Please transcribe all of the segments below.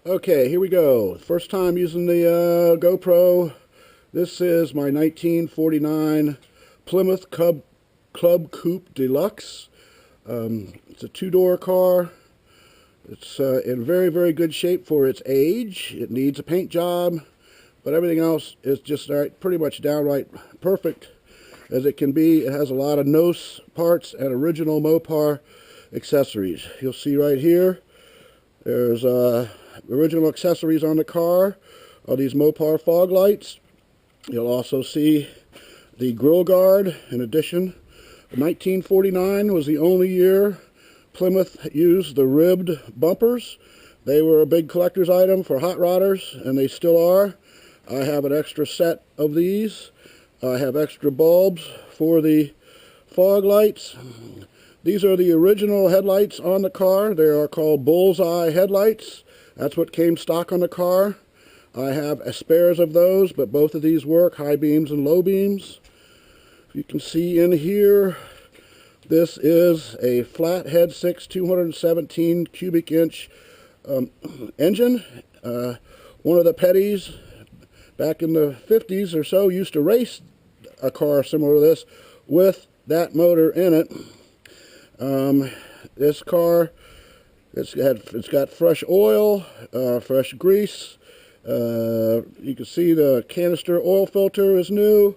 Okay, here we go. First time using the GoPro. This is my 1949 Plymouth Club Coupe Deluxe. It's a two-door car. It's in very, very good shape for its age. It needs a paint job, but everything else is just pretty much downright perfect as it can be. It has a lot of nose parts and original Mopar accessories. You'll see right here, there's original accessories on the car are these Mopar fog lights. You'll also see the grill guard. In addition, 1949 was the only year Plymouth used the ribbed bumpers. They were a big collector's item for hot rodders, and they still are. I have an extra set of these. I have extra bulbs for the fog lights. These are the original headlights on the car. They are called bullseye headlights. That's what came stock on the car. I have spares of those, but both of these work, high beams and low beams. You can see in here, this is a flathead 6 217 cubic inch engine. One of the petties back in the 50s or so used to race a car similar to this with that motor in it. This car, it's got fresh oil, fresh grease. You can see the canister oil filter is new.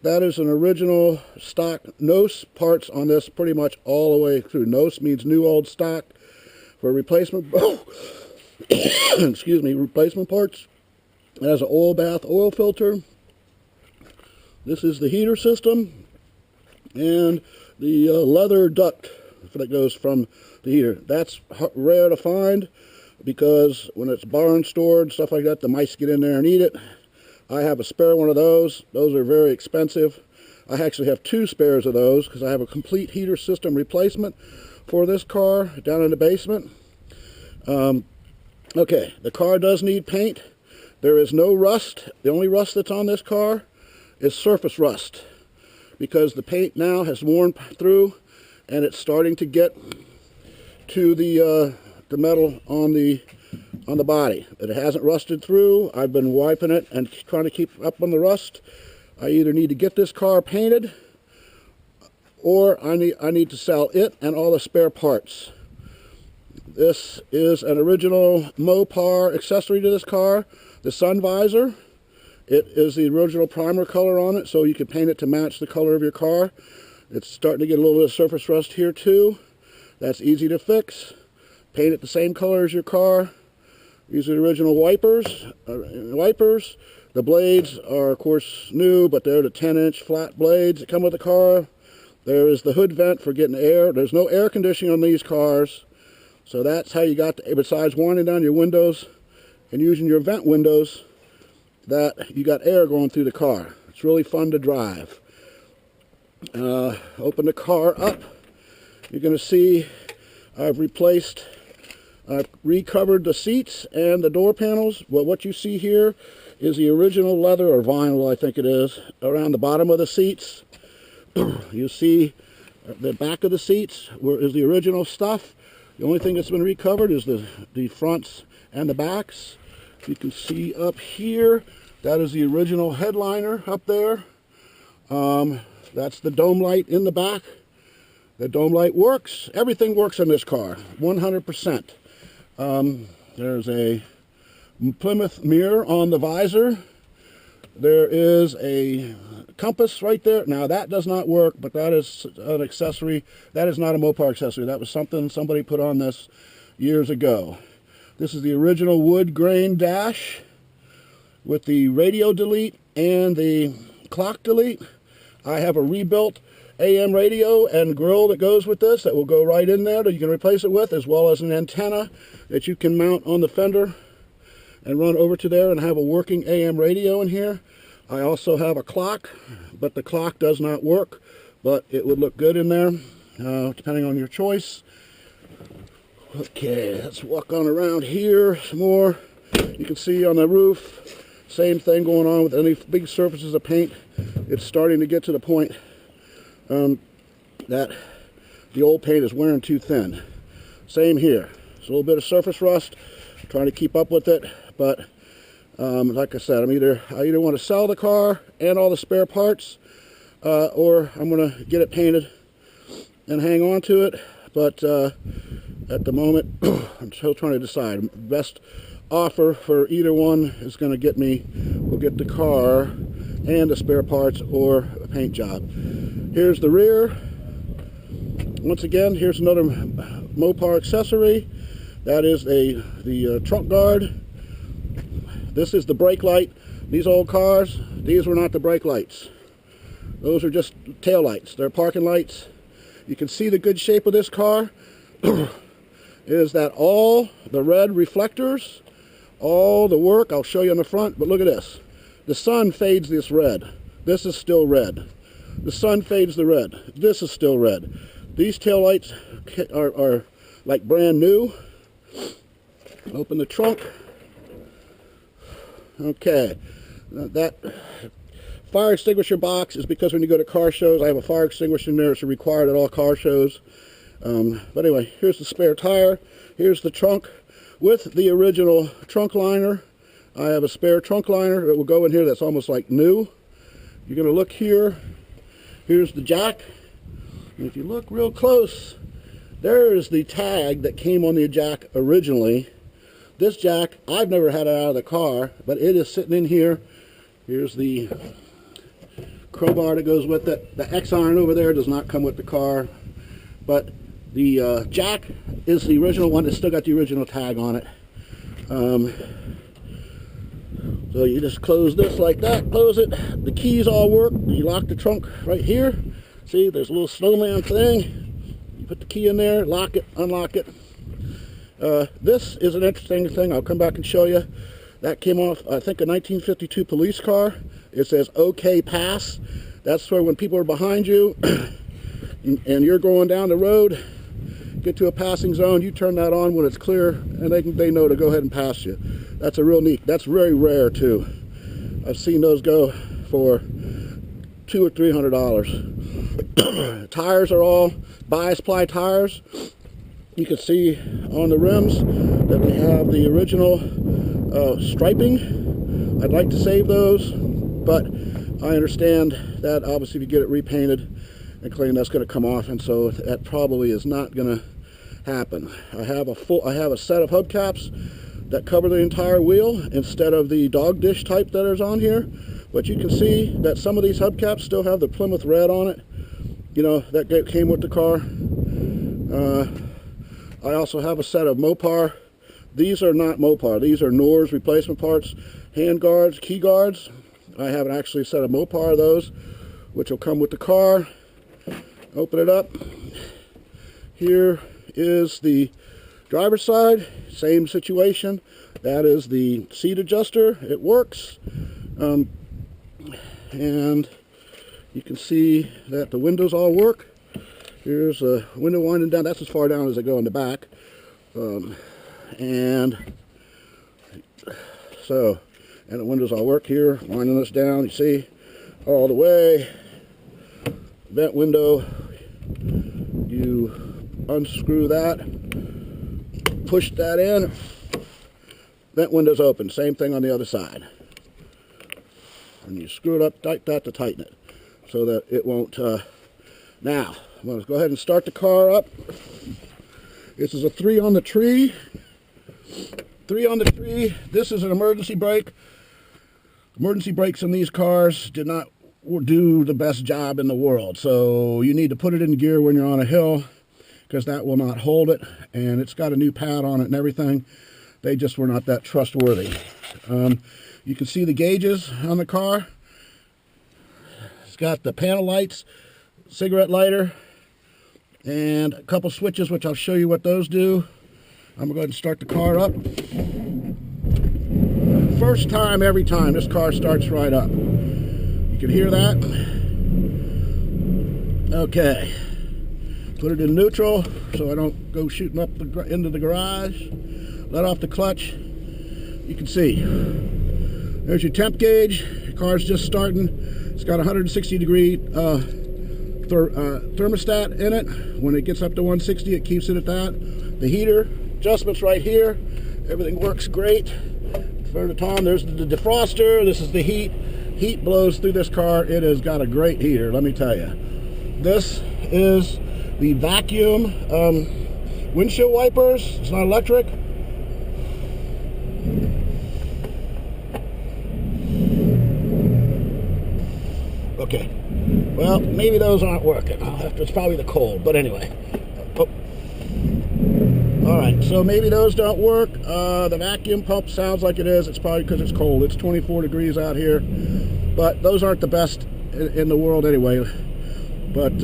That is an original stock nose parts on this pretty much all the way through. Nose means new old stock. For replacement, excuse me, replacement parts. It has an oil bath oil filter. This is the heater system and the leather duct that goes from the heater. That's rare to find because when it's barn stored, stuff like that, the mice get in there and eat it. I have a spare one of those. Those are very expensive. I actually have two spares of those because I have a complete heater system replacement for this car down in the basement. Okay, the car does need paint. There is no rust. The only rust that's on this car is surface rust because the paint now has worn through and it's starting to get to the metal on the body. It hasn't rusted through. I've been wiping it and trying to keep up on the rust. I either need to get this car painted or I need to sell it and all the spare parts. This is an original Mopar accessory to this car. The sun visor. It is the original primer color on it, so you can paint it to match the color of your car. It's starting to get a little bit of surface rust here too. That's easy to fix. Paint it the same color as your car. These are the original wipers. The blades are, of course, new, but they're the 10-inch flat blades that come with the car. There is the hood vent for getting air. There's no air conditioning on these cars, so that's how you got to, besides winding down your windows and using your vent windows, that you got air going through the car. It's really fun to drive. Open the car up. You're going to see I've recovered the seats and the door panels. Well, what you see here is the original leather or vinyl, I think it is, around the bottom of the seats. You see the back of the seats is the original stuff. The only thing that's been recovered is the fronts and the backs. You can see up here, that is the original headliner up there. That's the dome light in the back. The dome light works. Everything works in this car, 100%. There's a Plymouth mirror on the visor. There is a compass right there. Now that does not work, but that is an accessory. That is not a Mopar accessory. That was something somebody put on this years ago. This is the original wood grain dash with the radio delete and the clock delete. I have a rebuilt AM radio and grill that goes with this that will go right in there that you can replace it with, as well as an antenna that you can mount on the fender and run over to there and have a working AM radio in here. I also have a clock, but the clock does not work, but it would look good in there, depending on your choice. Okay, let's walk on around here some more. You can see on the roof, same thing going on with any big surfaces of paint. It's starting to get to the point that the old paint is wearing too thin. Same here. It's a little bit of surface rust. trying to keep up with it, but like I said, I either want to sell the car and all the spare parts, or I'm going to get it painted and hang on to it. But at the moment, I'm still trying to decide. Best offer for either one is going to get me, will get the car and the spare parts or a paint job. Here's the rear. Once again, here's another Mopar accessory. That is the trunk guard. This is the brake light. These old cars, these were not the brake lights. Those are just tail lights. They're parking lights. You can see the good shape of this car is that all the red reflectors, all the work, I'll show you on the front, but look at this. The sun fades this red. This is still red. The sun fades the red. This is still red. These tail lights are like brand new. Open the trunk. Okay. That fire extinguisher box is because when you go to car shows, I have a fire extinguisher in there. It's required at all car shows. But anyway, here's the spare tire. Here's the trunk with the original trunk liner. I have a spare trunk liner that will go in here that's almost like new. You're going to look here. Here's the jack. And if you look real close, there is the tag that came on the jack originally. This jack, I've never had it out of the car, but it is sitting in here. Here's the crowbar that goes with it. The X iron over there does not come with the car, but the jack is the original one. It's still got the original tag on it. So you just close this like that, close it. The keys all work. You lock the trunk right here. See, there's a little snowman thing. You put the key in there, lock it, unlock it. This is an interesting thing. I'll come back and show you. That came off, I think, a 1952 police car. It says OK Pass. That's where when people are behind you and you're going down the road, get to a passing zone, you turn that on when it's clear, and they know to go ahead and pass you. That's a real neat. That's very rare too. I've seen those go for $200 or $300. Tires are all bias ply tires. You can see on the rims that we have the original striping. I'd like to save those, but I understand that obviously if you get it repainted and clean, that's going to come off, and so that probably is not going to happen. I have a set of hubcaps that cover the entire wheel instead of the dog dish type that is on here. But you can see that some of these hubcaps still have the Plymouth red on it. You know, that came with the car. I also have a set of Mopar. These are not Mopar. These are Nor's replacement parts. Hand guards, key guards. I have actually a set of Mopar of those, which will come with the car. Open it up. Here is the driver's side. Same situation. That is the seat adjuster. It works. And you can see that the windows all work. Here's a window winding down. That's as far down as I go in the back. And the windows all work here. Winding this down, you see, all the way. Vent window. You unscrew that. Push that in. Vent window's open. Same thing on the other side. And you screw it up like that to tighten it so that it won't. Now, I'm going to go ahead and start the car up. This is a 3 on the tree. 3 on the tree. This is an emergency brake. Emergency brakes in these cars did not do the best job in the world. So you need to put it in gear when you're on a hill because that will not hold it. And it's got a new pad on it and everything. They just were not that trustworthy. You can see the gauges on the car. It's got the panel lights, cigarette lighter, and a couple switches, which I'll show you what those do. I'm going to go ahead and start the car up. First time, every time, this car starts right up. You can hear that. Okay. Put it in neutral so I don't go shooting up into the garage. Let off the clutch. You can see. There's your temp gauge. Your car's just starting. It's got a 160 degree thermostat in it. When it gets up to 160, it keeps it at that. The heater adjustment's right here. Everything works great. Turn it on. There's the defroster. This is the heat. Heat blows through this car. It has got a great heater, let me tell you. This is the vacuum windshield wipers. It's not electric. Okay. Well, maybe those aren't working. It's probably the cold, but anyway. Oh. All right, so maybe those don't work. The vacuum pump sounds like it is. It's probably because it's cold. It's 24 degrees out here, but those aren't the best in the world anyway. But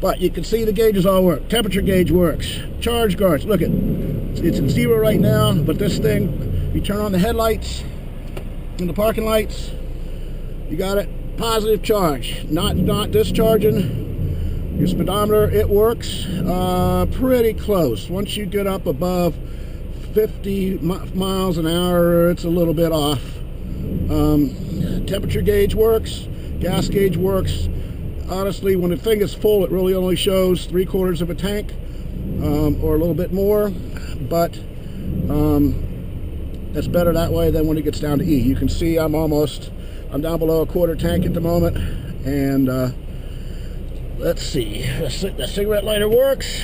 but you can see the gauges all work. Temperature gauge works. Charge guards. Look it's at 0 right now, but this thing, you turn on the headlights and the parking lights, you got it. Positive charge. Not discharging. Your speedometer, it works pretty close. Once you get up above 50 miles an hour, it's a little bit off. Temperature gauge works. Gas gauge works. Honestly, when the thing is full, it really only shows 3/4 of a tank or a little bit more, but it's better that way than when it gets down to E. You can see I'm down below a 1/4 tank at the moment, and let's see, the cigarette lighter works.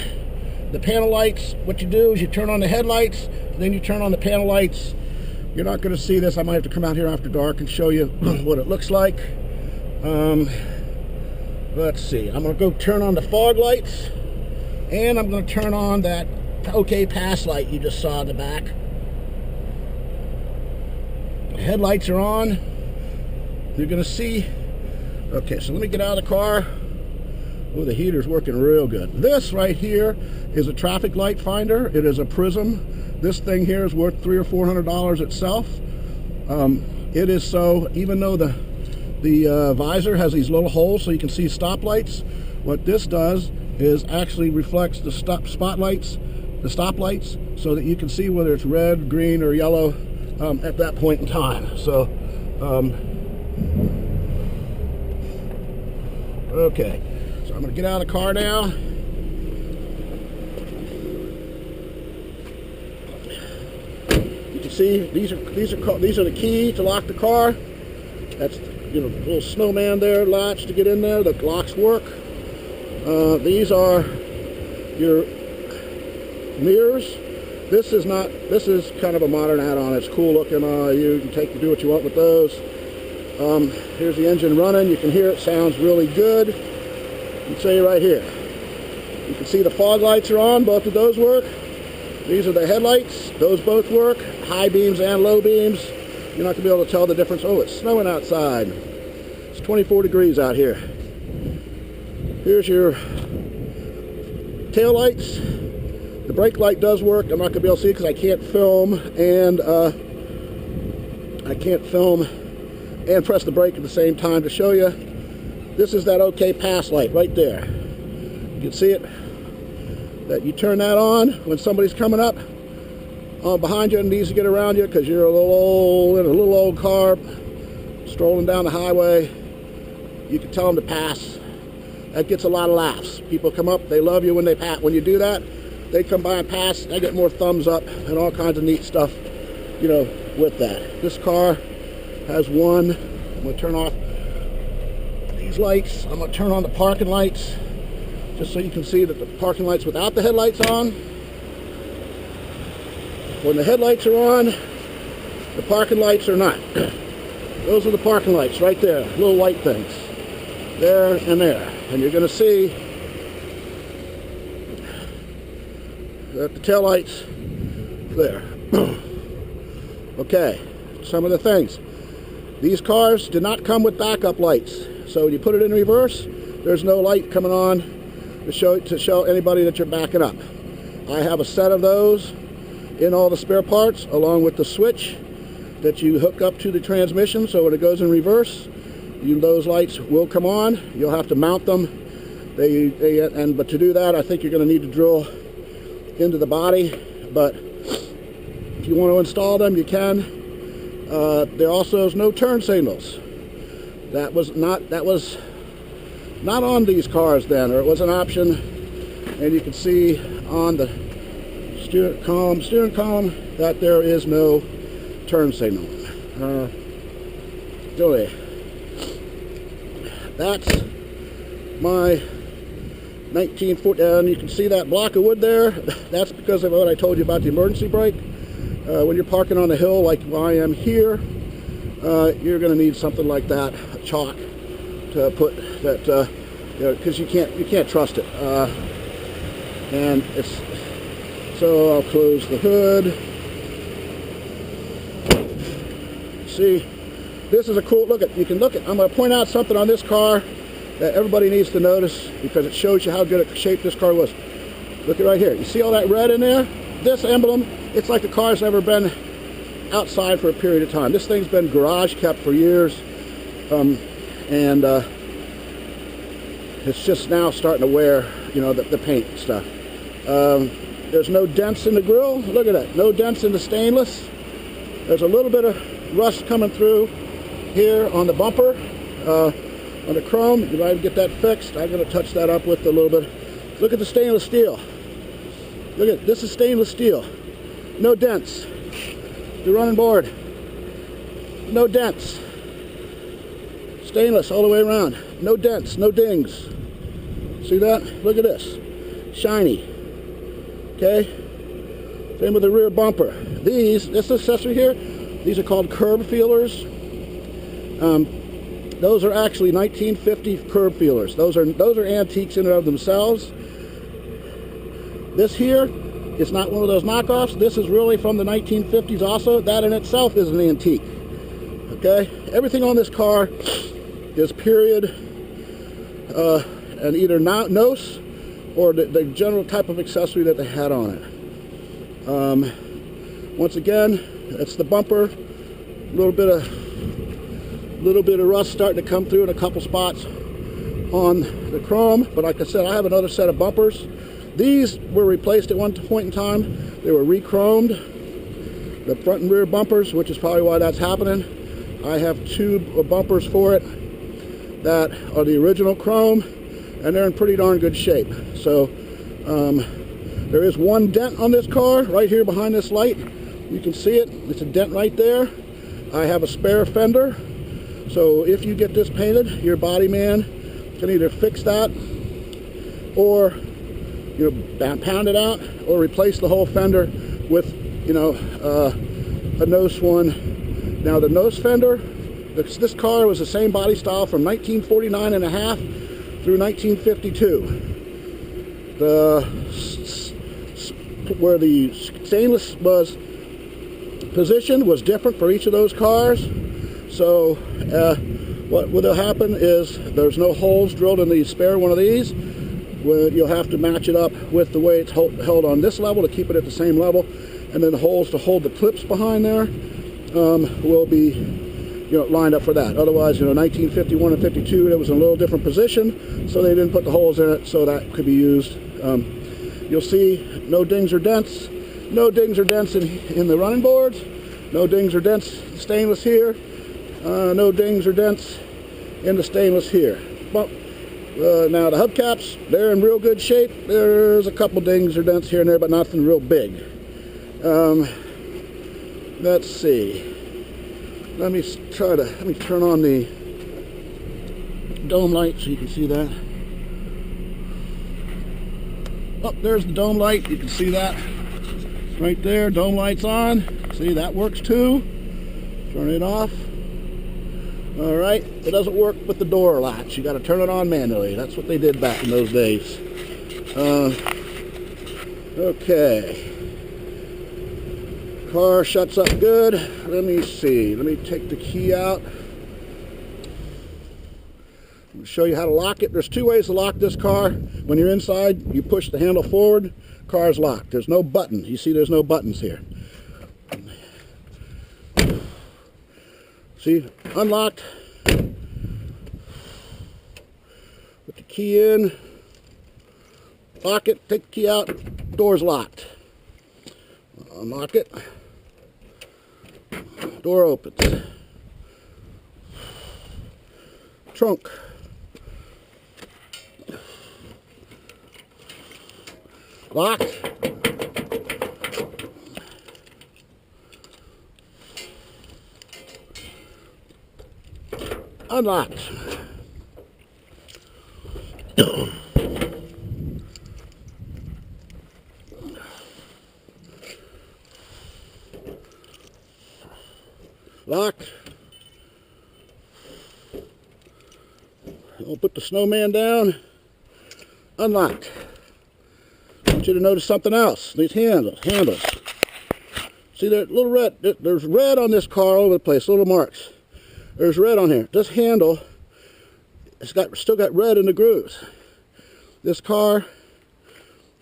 The panel lights, what you do is you turn on the headlights, then you turn on the panel lights. You're not going to see this. I might have to come out here after dark and show you what it looks like. Let's see, I'm going to go turn on the fog lights, and I'm going to turn on that OK pass light you just saw in the back. The headlights are on. You're going to see. Okay, so let me get out of the car. Oh, the heater's working real good. This right here is a traffic light finder. It is a prism. This thing here is worth $300 or $400 itself. It is so, even though the visor has these little holes so you can see stoplights, what this does is actually reflects the stoplights, so that you can see whether it's red, green, or yellow at that point in time. So, okay. So I'm going to get out of the car now. You can see these are the key to lock the car. That's little snowman there, latch to get in there. The locks work. These are your mirrors. This is kind of a modern add-on. It's cool looking. You can do what you want with those. Here's the engine running. You can hear it. Sounds really good. I can show you right here. You can see the fog lights are on. Both of those work. These are the headlights. Those both work. High beams and low beams. You're not going to be able to tell the difference. Oh, it's snowing outside. It's 24 degrees out here. Here's your tail lights. The brake light does work. I'm not going to be able to see it because I can't film and press the brake at the same time to show you. This is that OK pass light right there. You can see it. That you turn that on when somebody's coming up behind you and needs to get around you because you're in a little old car strolling down the highway. You can tell them to pass. That gets a lot of laughs. People come up, they love you when they pass. When you do that, they come by and pass. They get more thumbs up and all kinds of neat stuff, with that. This car has one. I'm going to turn off these lights. I'm going to turn on the parking lights just so you can see that the parking lights without the headlights on. When the headlights are on, the parking lights are not. Those are the parking lights right there, little white things. There and there. And you're going to see that the tail lights there. Okay, some of the things. These cars did not come with backup lights. So when you put it in reverse, there's no light coming on to show anybody that you're backing up. I have a set of those in all the spare parts, along with the switch that you hook up to the transmission, so when it goes in reverse, those lights will come on. You'll have to mount them. But to do that, I think you're going to need to drill into the body. But if you want to install them, you can. There also is no turn signals. That was not on these cars then, or it was an option. And you can see on the Steering column, that there is no turn signal. Anyway, that's my 1940, and you can see that block of wood there. That's because of what I told you about the emergency brake. When you're parking on a hill like I am here, you're going to need something like that, a chalk, to put that, because you can't trust it. And it's, so I'll close the hood. See, this is a cool look at. You can look at. I'm going to point out something on this car that everybody needs to notice because it shows you how good a shape this car was. Look at right here. You see all that red in there? This emblem, it's like the car's never been outside for a period of time. This thing's been garage kept for years, and it's just now starting to wear, the paint and stuff. There's no dents in the grille. Look at that. No dents in the stainless. There's a little bit of rust coming through here on the bumper, on the chrome. You might get that fixed. I'm going to touch that up with a little bit. Look at the stainless steel. Look at this is stainless steel. No dents. The running board. No dents. Stainless all the way around. No dents. No dings. See that? Look at this. Shiny. Okay? Same with the rear bumper. This accessory here, these are called curb feelers. Those are actually 1950 curb feelers. Those are antiques in and of themselves. This here is not one of those knockoffs. This is really from the 1950s also. That in itself is an antique. Okay? Everything on this car is period and either nose or the general type of accessory that they had on it. Once again, it's the bumper. A little bit of rust starting to come through in a couple spots on the chrome. But like I said, I have another set of bumpers. These were replaced at one point in time. They were re-chromed. The front and rear bumpers, which is probably why that's happening. I have two bumpers for it that are the original chrome, and they're in pretty darn good shape. So there is one dent on this car right here behind this light. You can see it. It's a dent right there. I have a spare fender. So if you get this painted, your body man can either fix that or pound it out or replace the whole fender with a nose one. Now the nose fender, this car was the same body style from 1949 and a half through 1952. Where the stainless was positioned was different for each of those cars. So what will happen is there's no holes drilled in the spare one of these. You'll have to match it up with the way it's held on this level to keep it at the same level, and then the holes to hold the clips behind there will be lined up for that. Otherwise, 1951 and 52, it was in a little different position, so they didn't put the holes in it, so that could be used. You'll see no dings or dents. No dings or dents in the running boards. No dings or dents stainless here. No dings or dents in the stainless here. But now the hubcaps, they're in real good shape. There's a couple dings or dents here and there, but nothing real big. Let's see. Let me turn on the dome light so you can see that. Oh, there's the dome light. You can see that right there. Dome light's on. See, that works too. Turn it off. All right. It doesn't work with the door latch. You got to turn it on manually. That's what they did back in those days. Okay. Car shuts up good. Let me see. Let me take the key out. I'm going to show you how to lock it. There's two ways to lock this car. When you're inside, you push the handle forward. Car's locked. There's no button. You see there's no buttons here. See, unlocked. Put the key in. Lock it. Take the key out. Door's locked. Unlock it. Door opens. Trunk. Locked. Unlocked. Locked. I'll put the snowman down. Unlocked. I want you to notice something else. These handles. See, there's little red. There's red on this car all over the place. Little marks. There's red on here. This handle, it's still got red in the grooves. This car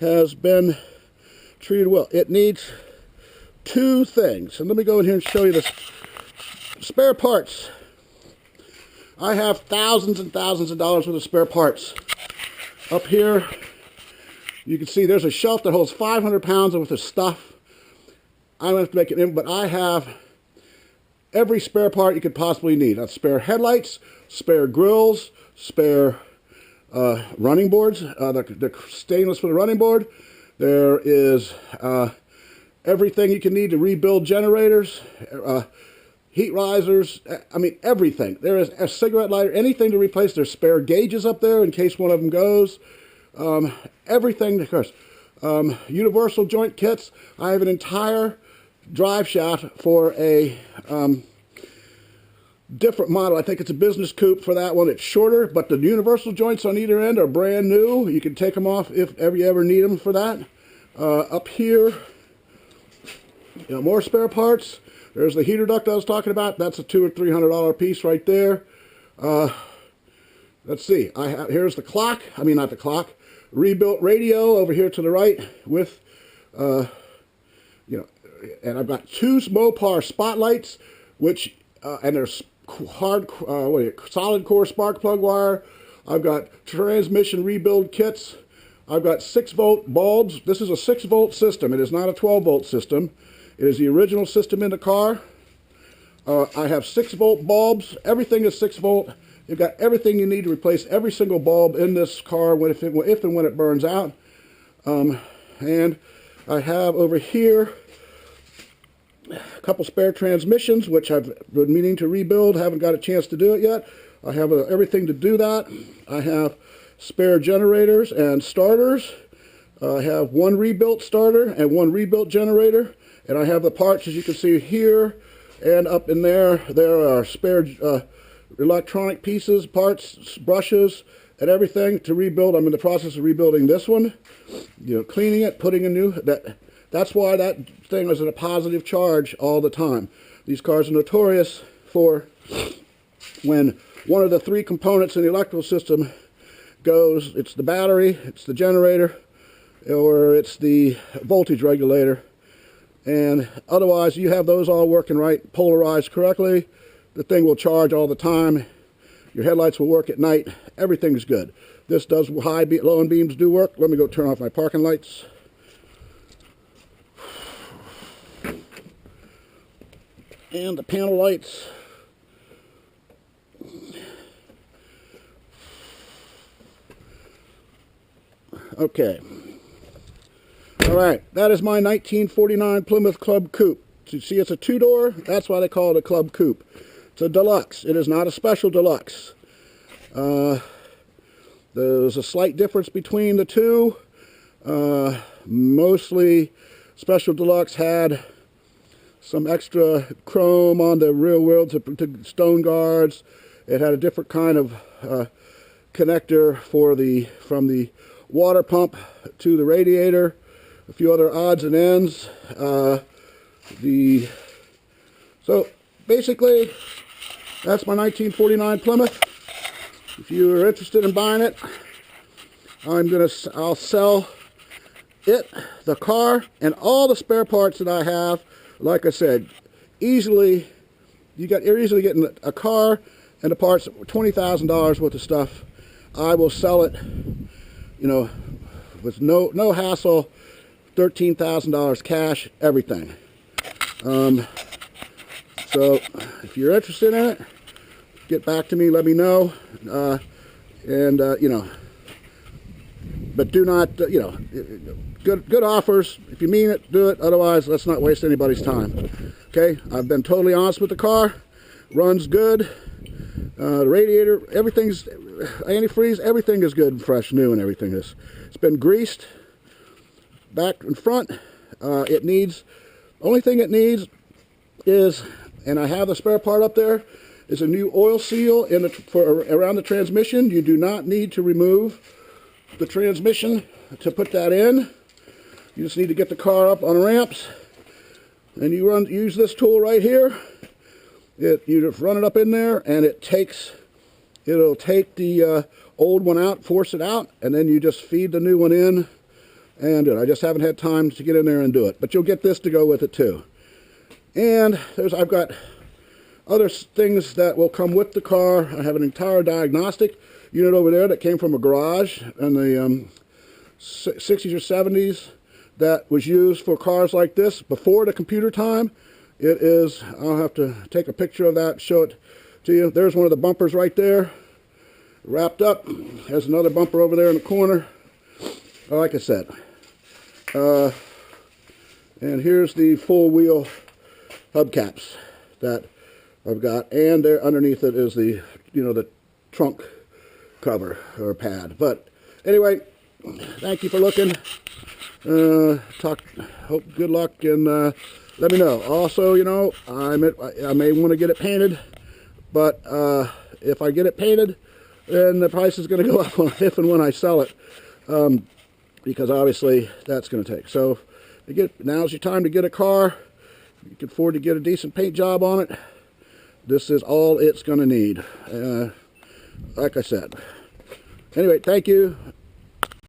has been treated well. It needs two things. And let me go in here and show you this. Spare parts. I have thousands and thousands of dollars worth of spare parts. Up here, you can see there's a shelf that holds 500 pounds worth of stuff. I don't have to make it in, but I have every spare part you could possibly need. That's spare headlights, spare grills, spare running boards, the stainless for the running board. There is everything you can need to rebuild generators, heat risers, I mean everything. There is a cigarette lighter, anything to replace. There's spare gauges up there in case one of them goes. Everything, of course. Universal joint kits. I have an entire drive shaft for a different model. I think it's a business coupe for that one. It's shorter, but the universal joints on either end are brand new. You can take them off if you ever need them for that. Up here, more spare parts. There's the heater duct I was talking about. That's a $200 or $300 piece right there. Let's see. Here's the clock. I mean, not the clock. Rebuilt radio over here to the right with, and I've got two Mopar spotlights, which and there's solid core spark plug wire. I've got transmission rebuild kits. I've got 6-volt bulbs. This is a 6-volt system. It is not a 12-volt system. It is the original system in the car. I have 6-volt bulbs. Everything is 6-volt. You've got everything you need to replace every single bulb in this car if and when it burns out. And I have over here a couple spare transmissions, which I've been meaning to rebuild. Haven't got a chance to do it yet. I have everything to do that. I have spare generators and starters. I have one rebuilt starter and one rebuilt generator. And I have the parts, as you can see here and up in there. There are spare electronic pieces, parts, brushes, and everything to rebuild. I'm in the process of rebuilding this one. Cleaning it, putting a new. That's why that thing is at a positive charge all the time. These cars are notorious for when one of the three components in the electrical system goes. It's the battery, it's the generator, or it's the voltage regulator. And otherwise, you have those all working right, polarized correctly. The thing will charge all the time. Your headlights will work at night. Everything's good. This does low and beams do work. Let me go turn off my parking lights. And the panel lights. Okay. All right, that is my 1949 Plymouth Club Coupe. So you see it's a two-door. That's why they call it a Club Coupe. It's a deluxe. It is not a special deluxe. There's a slight difference between the two. Mostly special deluxe had some extra chrome on the rear wheel to stone guards. It had a different kind of connector from the water pump to the radiator. A few other odds and ends. So basically, that's my 1949 Plymouth. If you are interested in buying it, I'll sell it, the car, and all the spare parts that I have. Like I said, you're easily getting a car and the parts, $20,000 worth of stuff. I will sell it, with no hassle. $13,000 cash, everything. So if you're interested in it, get back to me, let me know. But do not, good offers. If you mean it, do it. Otherwise, let's not waste anybody's time. Okay, I've been totally honest with the car. Runs good. The radiator, everything's antifreeze, everything is good and fresh, new, and everything is. It's been greased back and front. It needs, only thing it needs is, and I have the spare part up there, is a new oil seal in the, around the transmission. You do not need to remove the transmission to put that in. You just need to get the car up on ramps, and you use this tool right here. You just run it up in there, and it'll take the old one out, force it out, and then you just feed the new one in and do it. I just haven't had time to get in there and do it, but you'll get this to go with it too. And I've got other things that will come with the car. I have an entire diagnostic unit over there that came from a garage in the 60s or 70s that was used for cars like this before the computer time. It is, I'll have to take a picture of that and show it to you. There's one of the bumpers right there, wrapped up. There's another bumper over there in the corner. Like I said. And here's the full wheel hubcaps that I've got. And there underneath it is the, the trunk cover or pad. But anyway, thank you for looking. Hope good luck, and let me know. Also, I may want to get it painted, but if I get it painted, then the price is going to go up if and when I sell it, because obviously that's going to take. So now's your time to get a car. You can afford to get a decent paint job on it. This is all it's going to need. Like I said. Anyway, thank you.